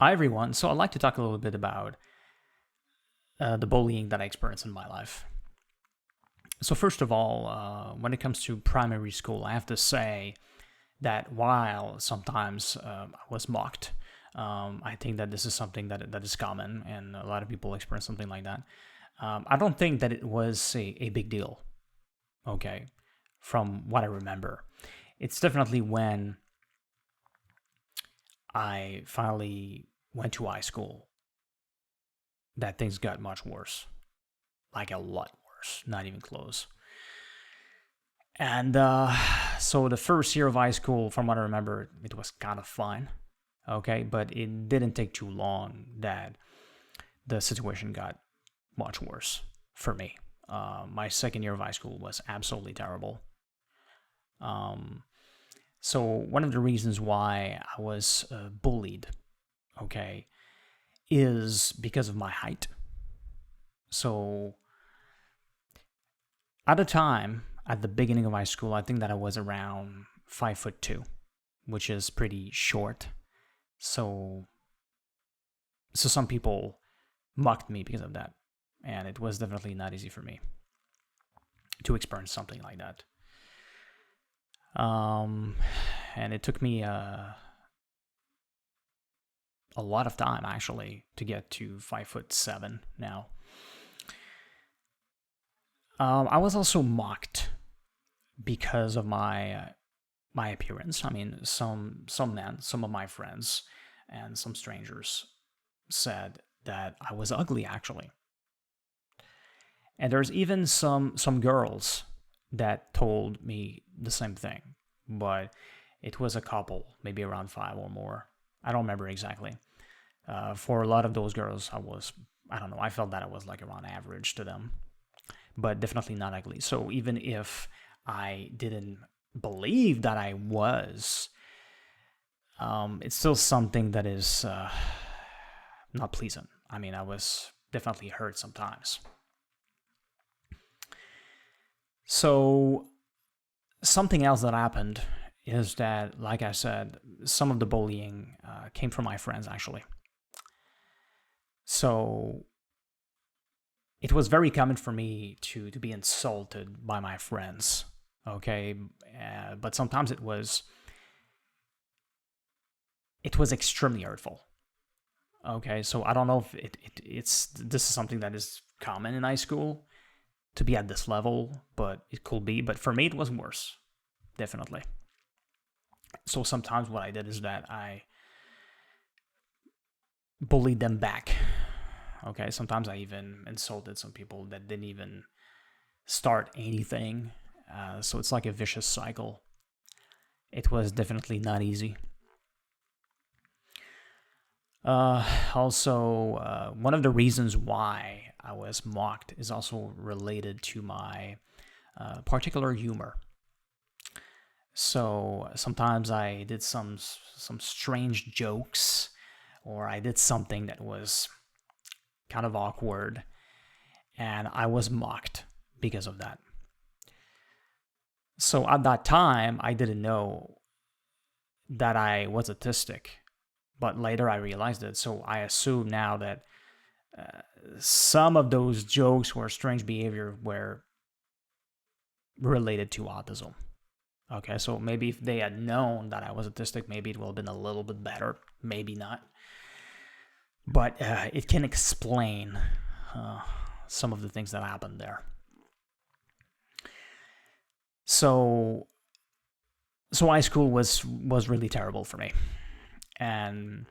Hi everyone. So I'd like to talk a little bit about the bullying that I experienced in my life. So first of all, when it comes to primary school, I have to say that while sometimes I was mocked, I think that this is something that is common, and a lot of people experience something like that. I don't think that it was a big deal. Okay, from what I remember, it's definitely when I finally went to high school that things got much worse, like a lot worse, not even close. And so the first year of high school, from what I remember, it was kind of fine. Okay, but it didn't take too long that the situation got much worse for me. My second year of high school was absolutely terrible. Um, so one of the reasons why I was bullied, okay, is because of my height. So at the time, at the beginning of high school, I think that I was around 5'2", which is pretty short. So, so some people mocked me because of that, and it was definitely not easy for me to experience something like that. Um, and it took me a lot of time actually to get to 5'7" now. I was also mocked because of my appearance. I mean, some men, some of my friends, and some strangers said that I was ugly actually. And there's even some girls that told me the same thing, but it was a couple, maybe around five or more. I don't remember exactly. For a lot of those girls, I don't know, I felt that I was like around average to them, but definitely not ugly. So even if I didn't believe that I was, it's still something that is not pleasant. I mean, I was definitely hurt sometimes. So something else that happened is that, like I said, some of the bullying came from my friends actually. So it was very common for me to be insulted by my friends. Okay, but sometimes it was extremely hurtful. Okay, so I don't know if it's this is something that is common in high school to be at this level, but it could be. But for me, it was worse, definitely. So sometimes what I did is that I bullied them back. Okay, sometimes I even insulted some people that didn't even start anything. So it's like a vicious cycle. It was definitely not easy. Also, one of the reasons why I was mocked is also related to my particular humor. So sometimes I did some strange jokes, or I did something that was kind of awkward, and I was mocked because of that. So at that time, I didn't know that I was autistic, but later I realized it. So I assume now that some of those jokes or strange behavior were related to autism. Okay, so maybe if they had known that I was autistic, maybe it would have been a little bit better. Maybe not. But it can explain uh, some of the things that happened there. So, so high school was really terrible for me, and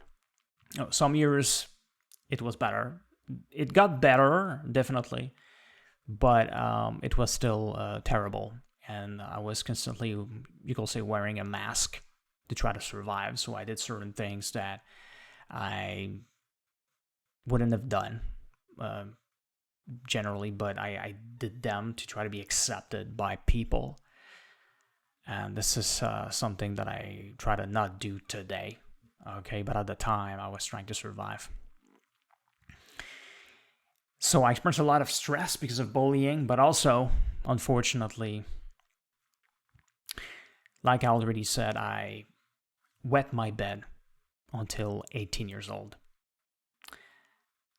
some years it was better. It got better, definitely, but it was still terrible. And I was constantly, you could say, wearing a mask to try to survive. So I did certain things that I wouldn't have done uh, generally, but I did them to try to be accepted by people. And this is something that I try to not do today. Okay, but at the time I was trying to survive. So I experienced a lot of stress because of bullying, but also, unfortunately, like I already said, I wet my bed until 18 years old.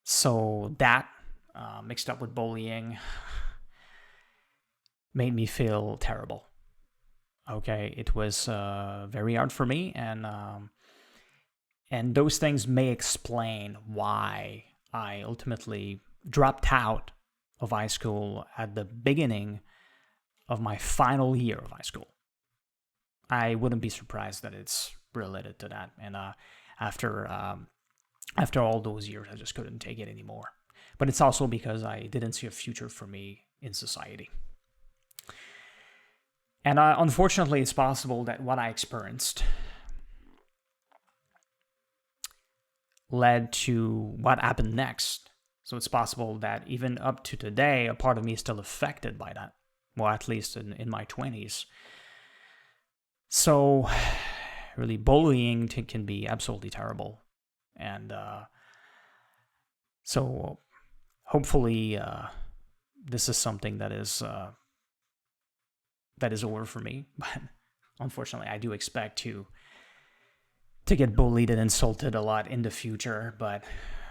So that, mixed up with bullying, made me feel terrible. Okay, it was very hard for me, and those things may explain why I ultimately dropped out of high school at the beginning of my final year of high school. I wouldn't be surprised that it's related to that. And after all those years, I just couldn't take it anymore. But it's also because I didn't see a future for me in society. And unfortunately, it's possible that what I experienced led to what happened next. So it's possible that even up to today, a part of me is still affected by that. Well, at least in my 20s. So, really, bullying can be absolutely terrible. And so, hopefully, this is something that is over for me. But unfortunately, I do expect to get bullied and insulted a lot in the future. But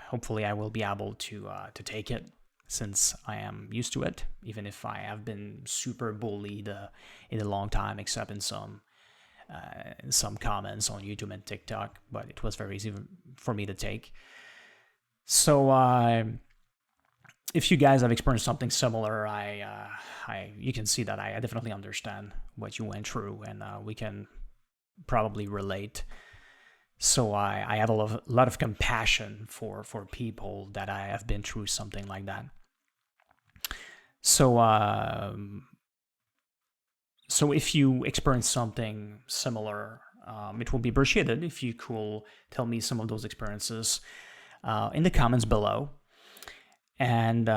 hopefully, I will be able to take it, since I am used to it, even if I have been super bullied in a long time, except in some comments on YouTube and TikTok, but it was very easy for me to take. So if you guys have experienced something similar, you can see that I definitely understand what you went through, and we can probably relate. So I have a lot of compassion for people that I have been through something like that. So if you experience something similar, it will be appreciated if you could tell me some of those experiences in the comments below. And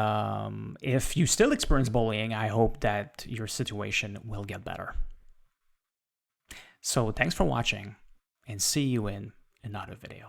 if you still experience bullying, I hope that your situation will get better. So thanks for watching, and see you in another video.